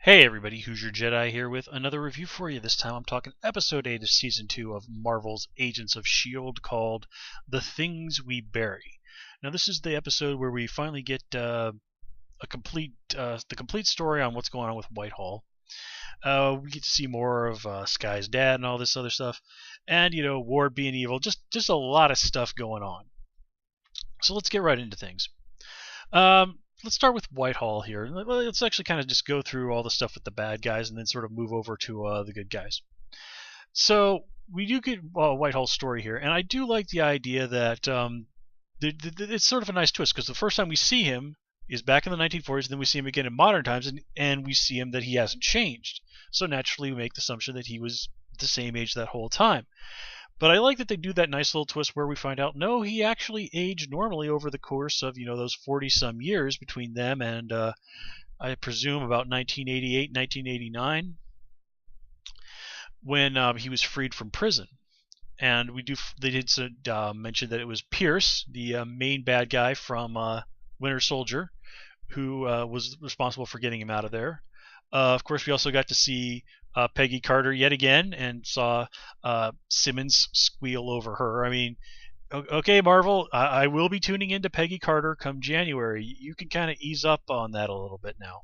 Hey everybody, Who's Your Jedi here with another review for you. This time I'm talking episode 8 of season 2 of Marvel's Agents of S.H.I.E.L.D. called The Things We Bury. Now this is the episode where we finally get the complete story on what's going on with Whitehall. We get to see more of Sky's dad and all this other stuff, and Ward being evil. Just a lot of stuff going on. So let's get right into things. Let's start with Whitehall here. Let's actually kind of just go through all the stuff with the bad guys and then sort of move over to the good guys. So we do get Whitehall's story here, and I do like the idea that it's sort of a nice twist because the first time we see him is back in the 1940s, and then we see him again in modern times, and we see him that he hasn't changed. So naturally, we make the assumption that he was the same age that whole time. But I like that they do that nice little twist where we find out, no, he actually aged normally over the course of, those 40-some years between them and, I presume, about 1988, 1989, when he was freed from prison. And they did mention that it was Pierce, the main bad guy from Winter Soldier, who was responsible for getting him out of there. Of course, we also got to see Peggy Carter yet again and saw Simmons squeal over her. I mean, okay, Marvel, I will be tuning into Peggy Carter come January. You can kind of ease up on that a little bit now.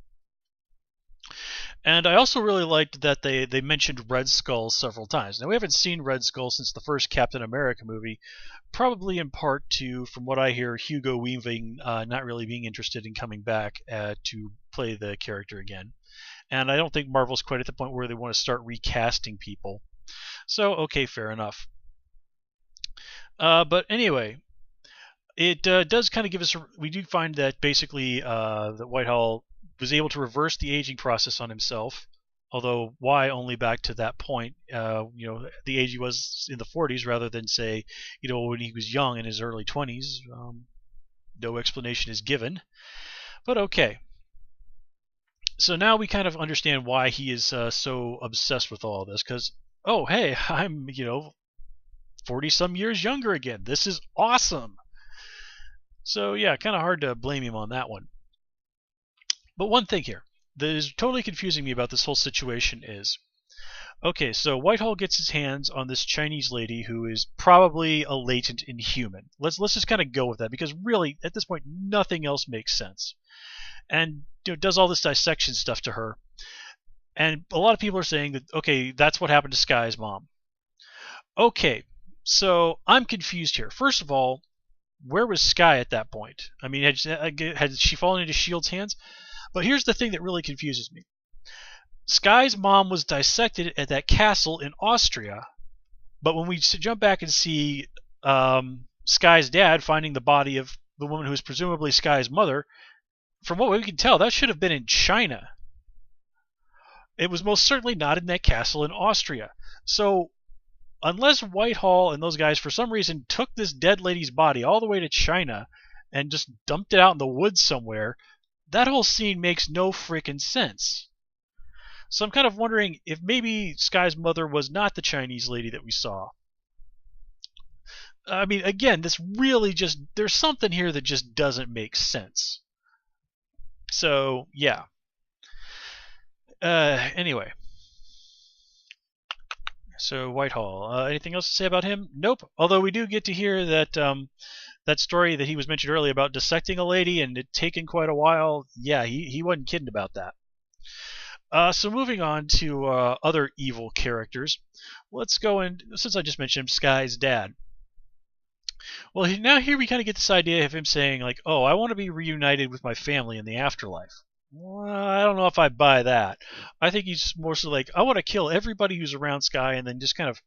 And I also really liked that they mentioned Red Skull several times. Now, we haven't seen Red Skull since the first Captain America movie, probably in part to, from what I hear, Hugo Weaving not really being interested in coming back to play the character again. And I don't think Marvel's quite at the point where they want to start recasting people. So, okay, fair enough. But anyway, it does kind of give us... We do find that basically that Whitehall was able to reverse the aging process on himself. Although, why only back to that point? The age he was in the 40s rather than, say, when he was young in his early 20s. No explanation is given. But okay. So now we kind of understand why he is so obsessed with all this, because, oh, hey, I'm, 40-some years younger again. This is awesome. So, yeah, kind of hard to blame him on that one. But one thing here that is totally confusing me about this whole situation is, okay, so Whitehall gets his hands on this Chinese lady who is probably a latent Inhuman. Let's just kind of go with that, because really, at this point, nothing else makes sense. And does all this dissection stuff to her. And a lot of people are saying that, okay, that's what happened to Sky's mom. Okay, so I'm confused here. First of all, where was Sky at that point? I mean, had she fallen into S.H.I.E.L.D.'s hands? But here's the thing that really confuses me. Sky's mom was dissected at that castle in Austria, but when we jump back and see Sky's dad finding the body of the woman who is presumably Sky's mother, from what we can tell, that should have been in China. It was most certainly not in that castle in Austria. So, unless Whitehall and those guys, for some reason, took this dead lady's body all the way to China and just dumped it out in the woods somewhere, that whole scene makes no freaking sense. So I'm kind of wondering if maybe Sky's mother was not the Chinese lady that we saw. I mean, again, this really just... There's something here that just doesn't make sense. So, yeah. Anyway. So, Whitehall. Anything else to say about him? Nope. Although we do get to hear that that story that he was mentioned earlier about dissecting a lady and it taking quite a while. Yeah, he wasn't kidding about that. So moving on to other evil characters. Let's go in, since I just mentioned him, Sky's dad. Well, now here we kind of get this idea of him saying, like, oh, I want to be reunited with my family in the afterlife. Well, I don't know if I buy that. I think he's more so like, I want to kill everybody who's around Sky and then just kind of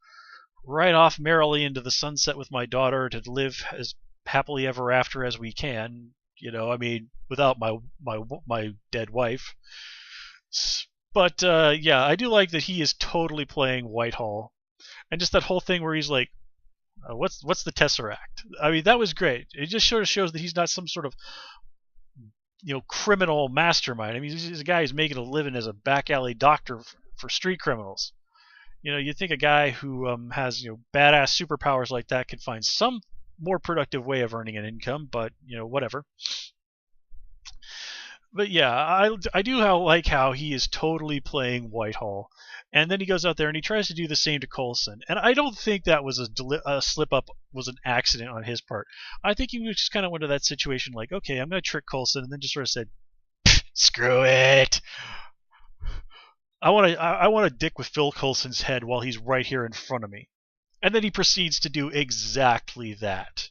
ride off merrily into the sunset with my daughter to live as happily ever after as we can. I mean, without my dead wife. But, yeah, I do like that he is totally playing Whitehall. And just that whole thing where he's like, what's the Tesseract? I mean, that was great. It just sort of shows that he's not some sort of criminal mastermind. I mean, he's a guy who's making a living as a back alley doctor for street criminals. You'd think a guy who has badass superpowers like that could find some more productive way of earning an income, but whatever. But yeah, I do like how he is totally playing Whitehall, and then he goes out there and he tries to do the same to Coulson. And I don't think that was a slip up, was an accident on his part. I think he just kind of went to that situation like, okay, I'm going to trick Coulson, and then just sort of said, screw it. I want to dick with Phil Coulson's head while he's right here in front of me. And then he proceeds to do exactly that.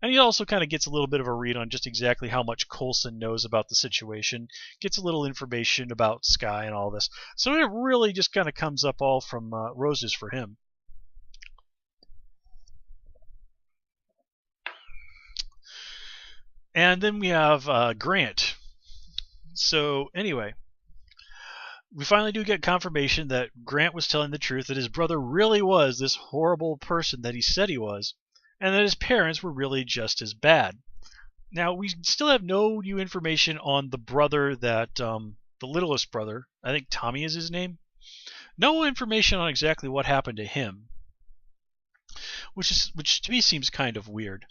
And he also kind of gets a little bit of a read on just exactly how much Coulson knows about the situation, gets a little information about Sky and all this. So it really just kind of comes up all from roses for him. And then we have Grant. So anyway, we finally do get confirmation that Grant was telling the truth, that his brother really was this horrible person that he said he was, and that his parents were really just as bad. Now, we still have no new information on the brother that, the littlest brother, I think Tommy is his name. No information on exactly what happened to him, which to me seems kind of weird.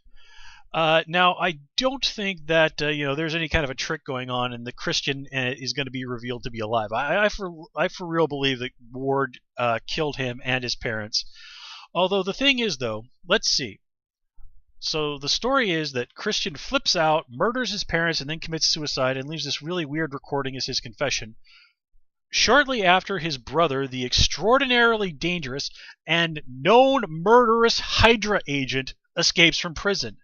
Now, I don't think that there's any kind of a trick going on, and the Christian is going to be revealed to be alive. I for real believe that Ward killed him and his parents. Although the thing is, though, let's see. So the story is that Christian flips out, murders his parents, and then commits suicide, and leaves this really weird recording as his confession. Shortly after, his brother, the extraordinarily dangerous and known murderous Hydra agent, escapes from prison.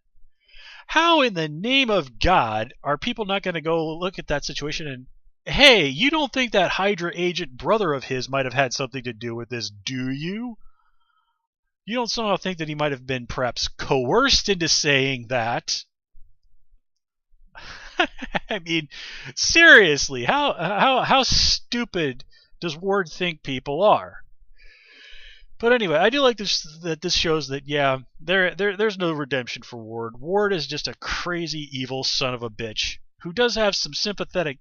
How in the name of God are people not going to go look at that situation and, hey, you don't think that Hydra agent brother of his might have had something to do with this, do you? You don't somehow think that he might have been perhaps coerced into saying that? I mean, seriously, how stupid does Ward think people are? But anyway, I do like this, that this shows that, yeah, there's no redemption for Ward. Ward is just a crazy, evil son of a bitch who does have some sympathetic,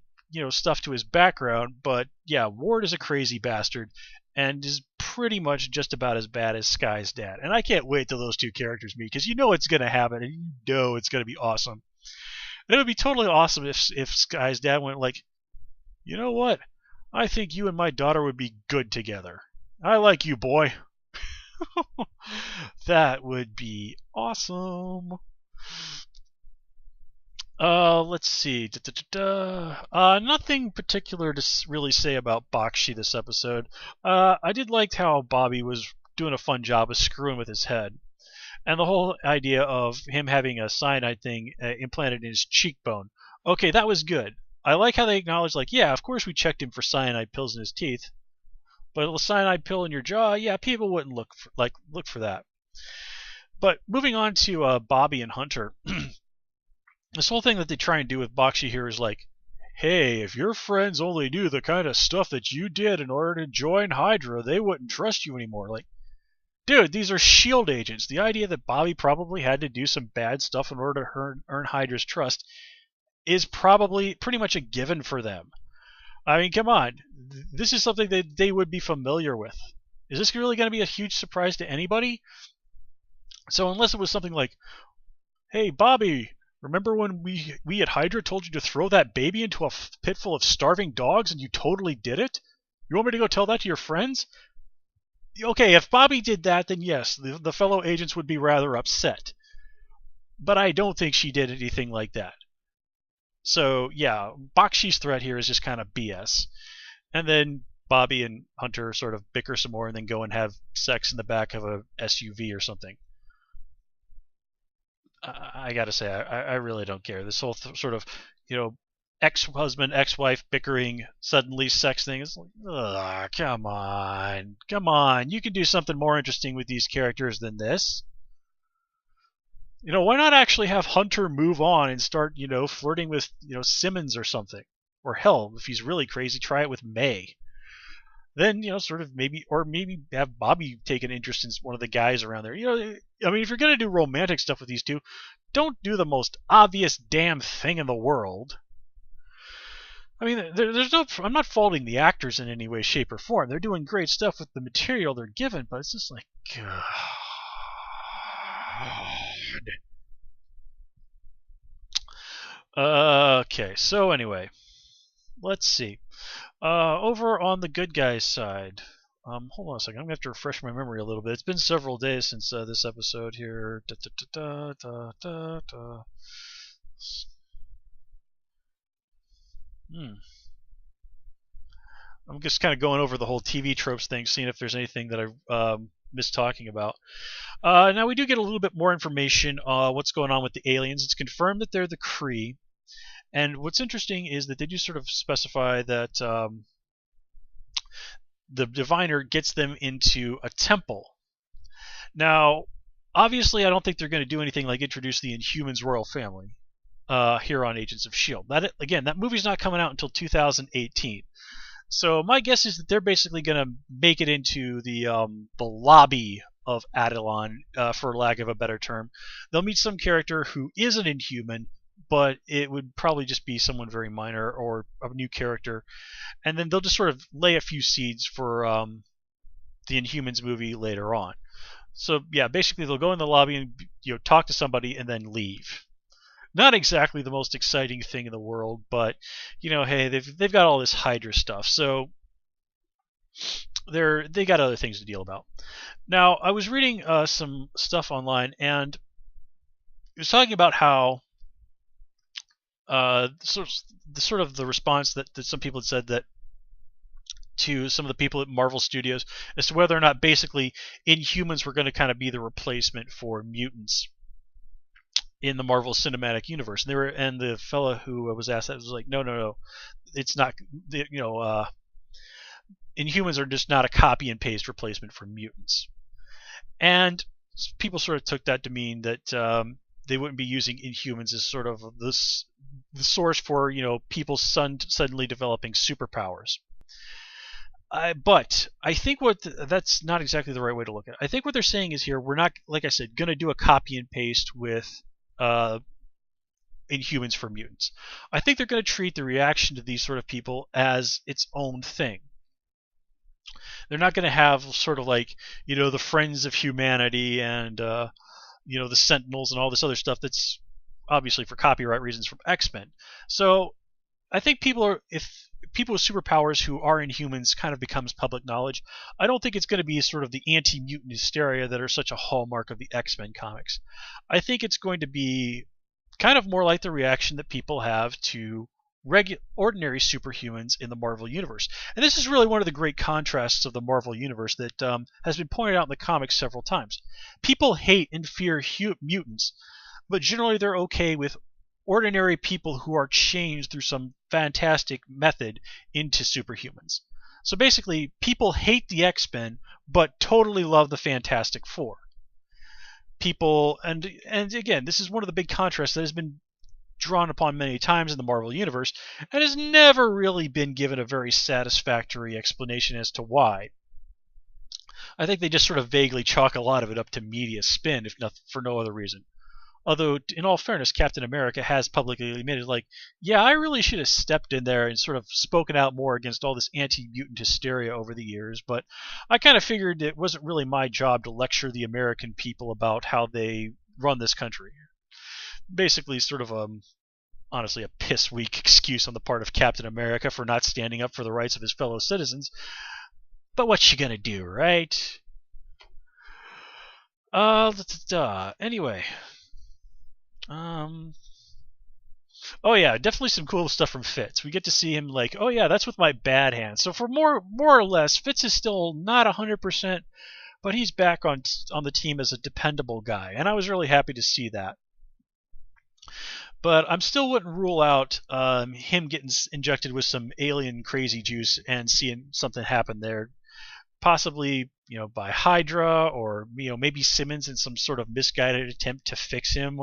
stuff to his background, but yeah, Ward is a crazy bastard and is pretty much just about as bad as Sky's dad. And I can't wait till those two characters meet, because you know it's going to happen, and you know it's going to be awesome. And it would be totally awesome if Sky's dad went like, you know what? I think you and my daughter would be good together. I like you, boy. That would be awesome. Let's see. Nothing particular to really say about Bakshi this episode. I did like how Bobbi was doing a fun job of screwing with his head. And the whole idea of him having a cyanide thing implanted in his cheekbone. Okay, that was good. I like how they acknowledge, like, yeah, of course we checked him for cyanide pills in his teeth. But a cyanide pill in your jaw, yeah, people wouldn't look for that. But moving on to Bobbi and Hunter, this whole thing that they try and do with Bakshi here is like, hey, if your friends only knew the kind of stuff that you did in order to join Hydra, they wouldn't trust you anymore. Like, dude, these are S.H.I.E.L.D. agents. The idea that Bobbi probably had to do some bad stuff in order to earn Hydra's trust is probably pretty much a given for them. I mean, come on. This is something that they would be familiar with. Is this really going to be a huge surprise to anybody? So unless it was something like, hey, Bobbi, remember when we at Hydra told you to throw that baby into a pit full of starving dogs and you totally did it? You want me to go tell that to your friends? Okay, if Bobbi did that, then yes, the fellow agents would be rather upset. But I don't think she did anything like that. So, yeah, Bakshi's threat here is just kind of BS. And then Bobbi and Hunter sort of bicker some more and then go and have sex in the back of a SUV or something. I gotta say, I really don't care. This whole sort of, ex-husband, ex-wife bickering, suddenly sex thing is like, ugh, come on. You can do something more interesting with these characters than this. Why not actually have Hunter move on and start, flirting with, Simmons or something? Or hell, if he's really crazy, try it with May. Then, sort of maybe have Bobbi take an interest in one of the guys around there. I mean, if you're going to do romantic stuff with these two, don't do the most obvious damn thing in the world. I mean, I'm not faulting the actors in any way, shape, or form. They're doing great stuff with the material they're given, but it's just like, God. Okay, so anyway, let's see. Over on the good guys side. Hold on a second. I'm gonna have to refresh my memory a little bit. It's been several days since this episode here. Da, da, da, da, da, da. Hmm. I'm just kind of going over the whole TV tropes thing, seeing if there's anything that I missed talking about. Now we do get a little bit more information on what's going on with the aliens. It's confirmed that they're the Kree, and what's interesting is that they do sort of specify that the diviner gets them into a temple. Now, obviously, I don't think they're going to do anything like introduce the Inhumans royal family here on Agents of S.H.I.E.L.D. That again, that movie's not coming out until 2018. So my guess is that they're basically going to make it into the lobby of Adelon, for lack of a better term. They'll meet some character who is an Inhuman, but it would probably just be someone very minor or a new character, and then they'll just sort of lay a few seeds for the Inhumans movie later on. So yeah, basically they'll go in the lobby and talk to somebody and then leave. Not exactly the most exciting thing in the world, but hey, they've got all this Hydra stuff, so they got other things to deal about. Now, I was reading some stuff online, and it was talking about how sort of the response that some people had said that to some of the people at Marvel Studios as to whether or not basically Inhumans were going to kind of be the replacement for mutants in the Marvel Cinematic Universe. And the fella who was asked that was like, no, it's not. Inhumans are just not a copy and paste replacement for mutants. And people sort of took that to mean that they wouldn't be using Inhumans as sort of the source for people suddenly developing superpowers. But I think that's not exactly the right way to look at it. I think what they're saying is here, we're not, like I said, going to do a copy and paste with Inhumans for mutants. I think they're going to treat the reaction to these sort of people as its own thing. They're not going to have sort of like, the Friends of Humanity and, the Sentinels and all this other stuff that's obviously for copyright reasons from X-Men. So I think if people with superpowers who are Inhumans kind of becomes public knowledge, I don't think it's going to be sort of the anti-mutant hysteria that are such a hallmark of the X-Men comics. I think it's going to be kind of more like the reaction that people have to ordinary superhumans in the Marvel Universe. And this is really one of the great contrasts of the Marvel Universe that has been pointed out in the comics several times. People hate and fear mutants, but generally they're okay with ordinary people who are changed through some fantastic method into superhumans. So basically, people hate the X-Men, but totally love the Fantastic Four. People, and again, this is one of the big contrasts that has been drawn upon many times in the Marvel Universe, and has never really been given a very satisfactory explanation as to why. I think they just sort of vaguely chalk a lot of it up to media spin, if not for no other reason. Although, in all fairness, Captain America has publicly admitted, like, yeah, I really should have stepped in there and sort of spoken out more against all this anti-mutant hysteria over the years, but I kind of figured it wasn't really my job to lecture the American people about how they run this country. Basically, sort of honestly, a piss-weak excuse on the part of Captain America for not standing up for the rights of his fellow citizens. But what you gonna do, right? Anyway. Oh yeah, definitely some cool stuff from Fitz. We get to see him like, oh yeah, that's with my bad hand. So for more or less, Fitz is still not 100%, but he's back on the team as a dependable guy, and I was really happy to see that. But I'm still wouldn't rule out him getting injected with some alien crazy juice and seeing something happen there. Possibly, by Hydra, or maybe Simmons in some sort of misguided attempt to fix him.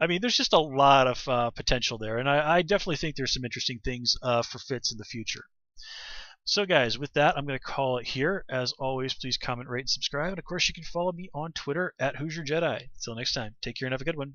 I mean, there's just a lot of potential there, and I definitely think there's some interesting things for Fitz in the future. So guys, with that, I'm going to call it here. As always, please comment, rate, and subscribe. And of course, you can follow me on Twitter at Hoosier Jedi. Until next time, take care and have a good one.